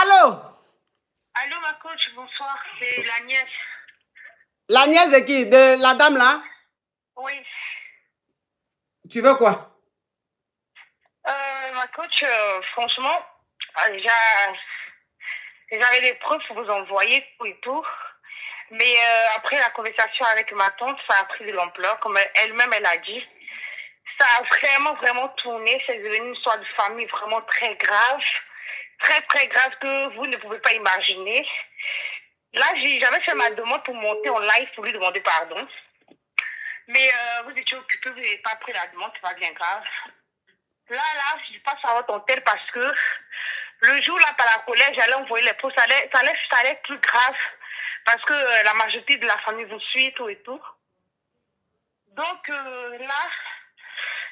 Allô? Allô, ma coach, bonsoir, c'est la nièce. La nièce de qui? De la dame là? Oui. Tu veux quoi? Ma coach, franchement, j'avais des preuves pour vous envoyer tout et tout. Mais après la conversation avec ma tante, ça a pris de l'ampleur. Comme elle-même, elle a dit, ça a vraiment, vraiment tourné. C'est devenu une histoire de famille vraiment très grave. Très, très grave que vous ne pouvez pas imaginer. Là, j'avais fait ma demande pour monter en live pour lui demander pardon. Mais vous étiez occupé, vous n'avez pas pris la demande, c'est pas bien grave. Là, je passe à votre antenne parce que le jour là, par la colère, j'allais envoyer les posts, ça allait être plus grave parce que la majorité de la famille vous suit, tout et tout. Donc là,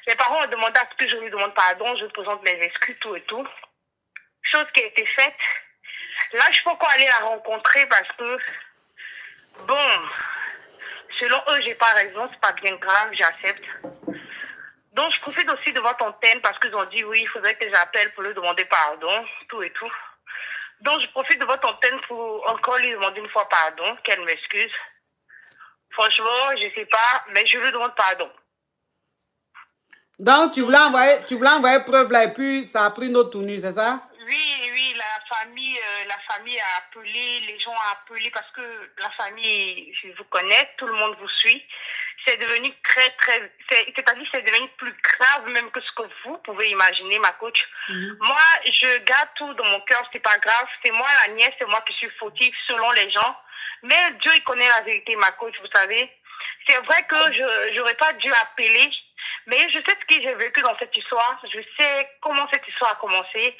les parents ont demandé à ce que je lui demande pardon, je présente mes excuses, tout et tout. Chose qui a été faite. Là, je peux encore aller la rencontrer parce que, bon, selon eux, j'ai pas raison, c'est pas bien grave, j'accepte. Donc, je profite aussi de votre antenne parce qu'ils ont dit oui, il faudrait que j'appelle pour lui demander pardon, tout et tout. Donc, je profite de votre antenne pour encore lui demander une fois pardon, qu'elle m'excuse. Franchement, je sais pas, mais je lui demande pardon. Donc, tu voulais envoyer preuve là et puis ça a pris une autre tournure, c'est ça? Oui, la famille a appelé, les gens ont appelé parce que la famille, je vous connais, tout le monde vous suit. C'est devenu c'est devenu plus grave même que ce que vous pouvez imaginer, ma coach. Moi, je garde tout dans mon cœur, c'est pas grave. C'est moi la nièce, c'est moi qui suis fautive selon les gens. Mais Dieu, il connaît la vérité, ma coach, vous savez. C'est vrai que je n'aurais pas dû appeler, mais je sais ce que j'ai vécu dans cette histoire. Je sais comment cette histoire a commencé.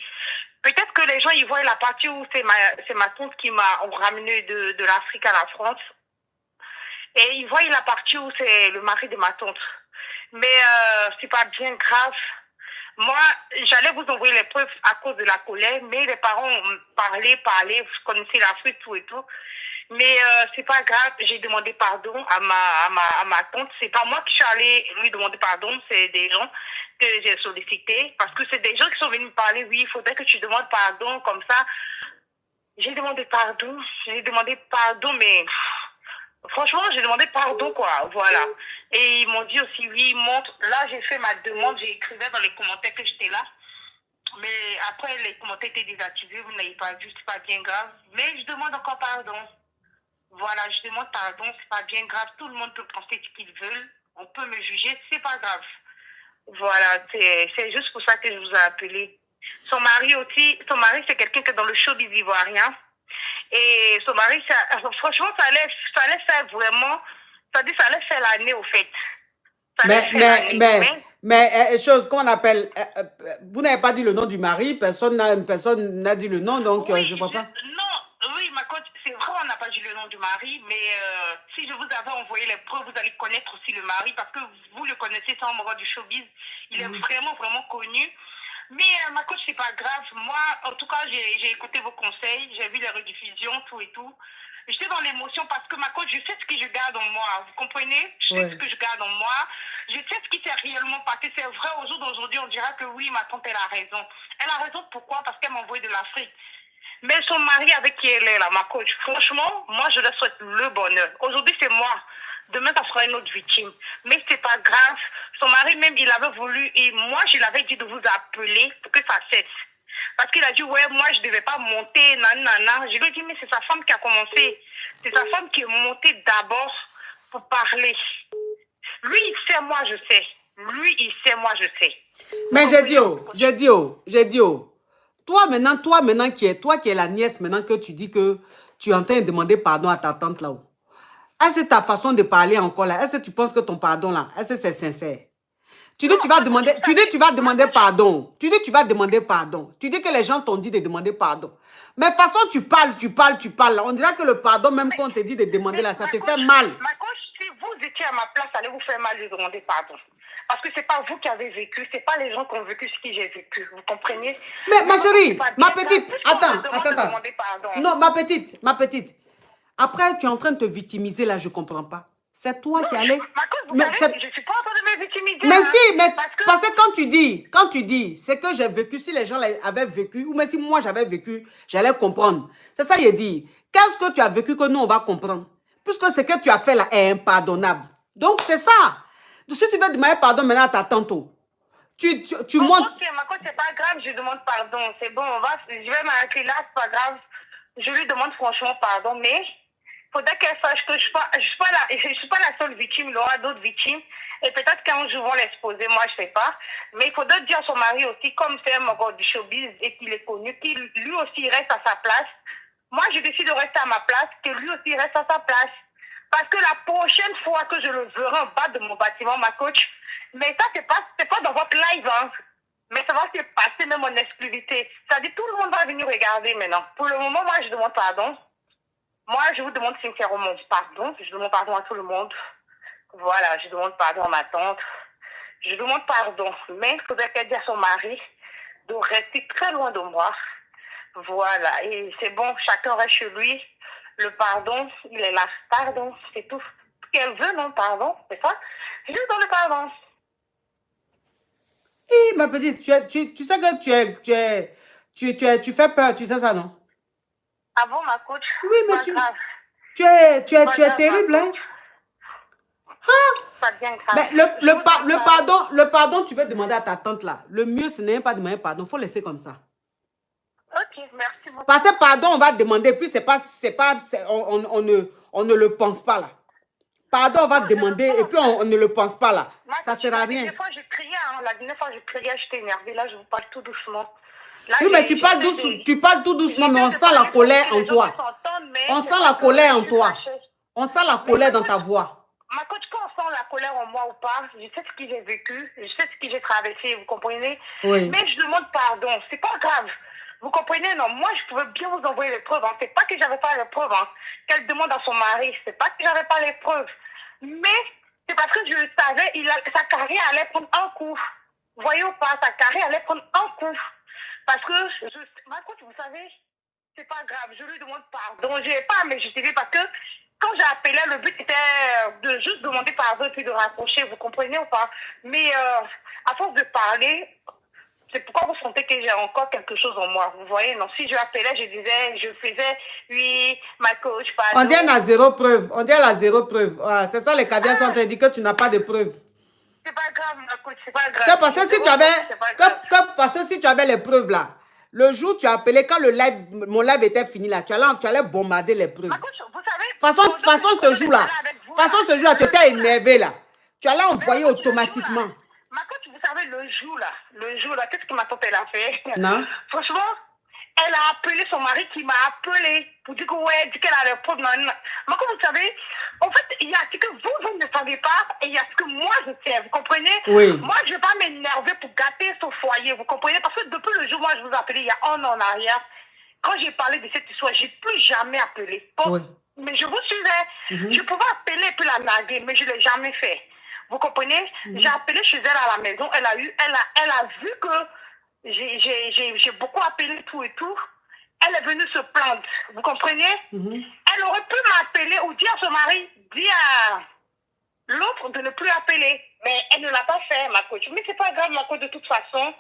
Peut-être que les gens, ils voient la partie où c'est ma tante qui m'a ramené de l'Afrique à la France. Et ils voient la partie où c'est le mari de ma tante. Mais c'est pas bien grave. Moi, j'allais vous envoyer les preuves à cause de la colère, mais les parents ont parlé, vous connaissez l'Afrique, tout et tout. Mais c'est pas grave, j'ai demandé pardon à ma tante. C'est pas moi qui suis allée lui demander pardon, c'est des gens que j'ai sollicités. Parce que c'est des gens qui sont venus me parler, oui, il faudrait que tu demandes pardon, comme ça. J'ai demandé pardon, mais franchement, j'ai demandé pardon, quoi, voilà. Et ils m'ont dit aussi, oui, montre. Là, j'ai fait ma demande, j'ai écrit dans les commentaires que j'étais là. Mais après, les commentaires étaient désactivés, vous n'avez pas vu, c'est pas bien grave. Mais je demande encore pardon. Voilà, je demande pardon, c'est pas bien grave. Tout le monde peut penser ce qu'ils veulent. On peut me juger, c'est pas grave. Voilà, c'est juste pour ça que je vous ai appelé. Son mari, c'est quelqu'un qui est dans le showbiz ivoirien. Et son mari, franchement, ça allait faire vraiment, ça allait faire l'année, au fait. Mais chose qu'on appelle, vous n'avez pas dit le nom du mari, personne n'a dit le nom, donc oui, je ne vois pas. Non, oui, ma coach, c'est vrai, on n'a pas dit le nom du mari, mais si je vous avais envoyé les preuves, vous allez connaître aussi le mari, parce que vous le connaissez, c'est un membre du showbiz, il est vraiment, vraiment connu. Mais ma coach, c'est pas grave. Moi, en tout cas, j'ai écouté vos conseils, j'ai vu les rediffusions, tout et tout. J'étais dans l'émotion parce que ma coach, je sais ce que je garde en moi. Vous comprenez? Je sais ce que je garde en moi. Je sais ce qui s'est réellement passé. C'est vrai, au jour d'aujourd'hui, on dira que oui, ma tante, elle a raison. Elle a raison, pourquoi? Parce qu'elle m'a envoyé de l'Afrique. Mais son mari avec qui elle est là, ma coach, franchement, moi, je leur souhaite le bonheur. Aujourd'hui, c'est moi. Demain, ça sera une autre victime. Mais c'est pas grave. Son mari même, il avait voulu, et moi, je l'avais dit de vous appeler pour que ça cesse. Parce qu'il a dit, ouais, moi, je ne devais pas monter, nanana. Je lui ai dit, mais c'est sa femme qui a commencé. C'est sa femme qui est montée d'abord pour parler. Lui, il sait, moi, je sais. Lui, il sait, moi, je sais. Mais j'ai dit, toi maintenant qui es la nièce, maintenant que tu dis que tu es en train de demander pardon à ta tante là-haut. Est-ce que ta façon de parler encore là, est-ce que tu penses que ton pardon là, est-ce que c'est sincère? Tu dis tu vas demander pardon. Tu dis tu vas demander pardon. Tu dis que les gens t'ont dit de demander pardon. Mais façon tu parles là. On dirait que le pardon même qu'on te dit de demander là, ça te fait mal. Ma coach, si vous étiez à ma place, allez vous faire mal de demander pardon. Parce que c'est pas vous qui avez vécu, c'est pas les gens qui ont vécu ce que j'ai vécu. Vous comprenez? Mais ma chérie, ma petite, attends. Non, ma petite. Après, tu es en train de te victimiser là, je comprends pas. C'est toi qui allais... Ma cause, vous savez, je ne suis pas en train de me victimiser. Mais hein, si, mais parce que quand tu dis, c'est que j'ai vécu, si les gens avaient vécu, ou même si moi j'avais vécu, j'allais comprendre. C'est ça, il dit. Qu'est-ce que tu as vécu que nous, on va comprendre? Puisque ce que tu as fait là est impardonnable. Donc, c'est ça. Donc, si tu veux demander pardon maintenant à ta tante, tu montes. Ok, ma coach, c'est pas grave, je demande pardon. C'est bon, je vais m'arrêter là, c'est pas grave. Je lui demande franchement pardon, mais il faudrait qu'elle sache que je suis pas la seule victime, il y aura d'autres victimes. Et peut-être qu'un jour, ils vont l'exposer, moi, je sais pas. Mais il faudrait dire à son mari aussi, comme c'est un membre du showbiz et qu'il est connu, qu'il lui aussi reste à sa place. Moi, je décide de rester à ma place, que lui aussi reste à sa place. Parce que la prochaine fois que je le verrai en bas de mon bâtiment, ma coach, mais ça, c'est pas dans votre live, hein. Mais ça va se passer même en exclusivité. C'est-à-dire, tout le monde va venir regarder maintenant. Pour le moment, moi, je demande pardon. Moi, je vous demande sincèrement pardon. Je demande pardon à tout le monde. Voilà, je demande pardon à ma tante. Je demande pardon. Mais il faudrait qu'elle dise à son mari de rester très loin de moi. Voilà, et c'est bon, chacun reste chez lui. Le pardon, il est là. Pardon, c'est tout. Ce qu'elle veut, non, pardon, c'est ça. Je lui donne le pardon. Hé, ma petite, tu sais que tu fais peur, tu sais ça, non? Ah bon, ma coach? Oui, mais pas grave. tu es terrible, hein? Pas bien grave. Mais le pardon, tu peux demander à ta tante là. Le mieux, ce n'est pas demander pardon, il faut laisser comme ça. Ok, merci beaucoup. Parce que pardon, on va demander, puis on ne le pense pas là. Pardon, on va demander, et puis on ne le pense pas là. Ça ne sert à rien. La dernière fois, je criais, hein. La dernière fois, je criais, j'étais énervée. Là, je vous parle tout doucement. Là, Oui, mais tu parles tout doucement, mais on sent la colère en toi. On sent la colère en toi. On sent la colère dans ta voix. Ma coach, quand on sent la colère en moi ou pas, je sais ce que j'ai vécu, je sais ce que j'ai traversé, vous comprenez? Oui. Mais je demande pardon, c'est pas grave. Vous comprenez? Non, moi, je pouvais bien vous envoyer les preuves. Hein. C'est pas que j'avais pas les preuves. Hein. Qu'elle demande à son mari, c'est pas que j'avais pas les preuves. Mais c'est parce que je le savais, sa carrière allait prendre un coup. Vous voyez ou pas? Sa carrière allait prendre un coup. Parce que, ma coach, vous savez, c'est pas grave. Je lui demande pardon. Je n'ai pas à me justifier parce que quand j'ai appelé, le but était de juste demander pardon et puis de raccrocher. Vous comprenez ou pas? Mais à force de parler, c'est pourquoi vous sentez que j'ai encore quelque chose en moi. Vous voyez, non? Si je appelais, je faisais, oui, ma coach, pardon. On dit à zéro preuve. On dit à la zéro preuve. Ah, c'est ça, les caviars sont en train de dire que tu n'as pas de preuves. C'est pas grave, ma coach, c'est pas grave. Parce que si tu avais les preuves là, le jour où tu as appelé, quand mon live était fini là, tu allais bombarder les preuves. Ma coach, vous savez... Façon ce jour-là, tu étais énervé là. Tu allais envoyer automatiquement. Ma coach, vous savez, le jour là, qu'est-ce que ma tante elle a fait? Non. Franchement, elle a appelé son mari qui m'a appelé pour dire que ouais, dit qu'elle a les preuves. Mais comme vous savez, en fait, il y a ce que vous ne savez pas et il y a ce que moi je sais, vous comprenez? Oui. Moi, je ne vais pas m'énerver pour gâter son foyer, vous comprenez? Parce que depuis le jour où moi je vous ai appelé, il y a un an en arrière, quand j'ai parlé de cette histoire, je n'ai plus jamais appelé. Bon, oui. Mais je vous suivais. Je pouvais appeler et puis la narguer, mais je ne l'ai jamais fait. Vous comprenez? J'ai appelé chez elle à la maison, elle a vu que j'ai beaucoup appelé tout et tout. Elle est venue se plaindre. Vous comprenez? Elle aurait pu m'appeler ou dire à son mari, dire à l'autre de ne plus appeler. Mais elle ne l'a pas fait, ma coach. Mais c'est pas grave, ma coach, de toute façon.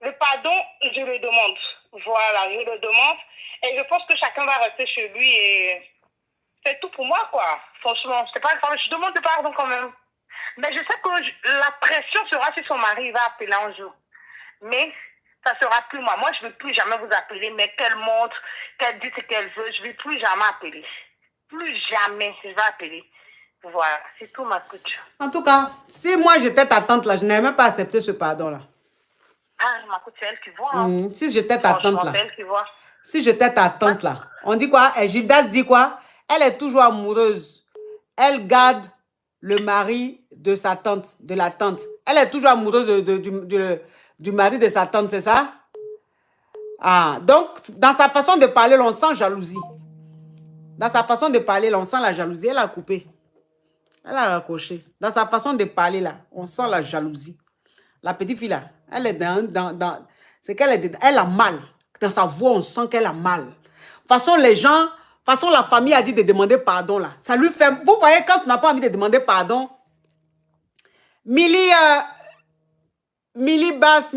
Le pardon, je le demande. Voilà, je le demande. Et je pense que chacun va rester chez lui et c'est tout pour moi, quoi. Franchement, c'est pas grave. Je demande pardon quand même. Mais je sais que la pression sera si son mari va appeler un jour. Mais ça sera plus moi. Moi, je ne vais plus jamais vous appeler, mais qu'elle montre, qu'elle dit ce qu'elle veut, je ne vais plus jamais appeler. Plus jamais, je vais appeler. Voilà, c'est tout, ma coach. En tout cas, si moi j'étais ta tante là, je n'avais même pas accepté ce pardon-là. Ah, ma coach, c'est elle qui voit. Hein. Si j'étais ta tante là. C'est elle qui voit. Si j'étais ta tante là. On dit quoi? Gildas dit quoi? Elle est toujours amoureuse. Elle garde le mari de sa tante, de la tante. Elle est toujours amoureuse du mari de sa tante, c'est ça? Ah, donc, dans sa façon de parler, on sent jalousie. Dans sa façon de parler, on sent la jalousie. Elle a coupé. Elle a raccroché. Dans sa façon de parler, là, on sent la jalousie. La petite fille, là, elle est c'est qu'elle elle a mal. Dans sa voix, on sent qu'elle a mal. De toute façon, les gens... De toute façon, la famille a dit de demander pardon là. Ça lui fait... Vous voyez, quand tu n'as pas envie de demander pardon, Milly Bass,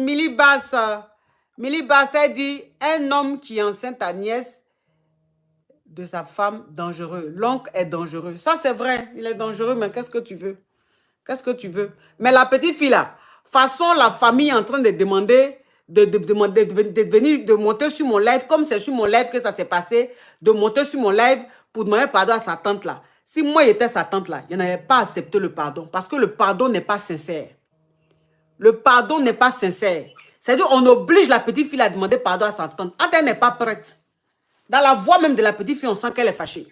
elle dit, un homme qui enceinte ta nièce de sa femme, dangereux. L'oncle est dangereux. Ça, c'est vrai, il est dangereux, mais qu'est-ce que tu veux? Qu'est-ce que tu veux? Mais la petite fille là, façon la famille est en train de demander, de monter sur mon live, comme c'est sur mon live que ça s'est passé, de monter sur mon live pour demander pardon à sa tante là. Si moi j'étais sa tante là, je n'avais pas accepté le pardon, parce que le pardon n'est pas sincère. Le pardon n'est pas sincère. C'est-à-dire qu'on oblige la petite fille à demander pardon à sa tante. Quand elle n'est pas prête, dans la voix même de la petite fille, on sent qu'elle est fâchée.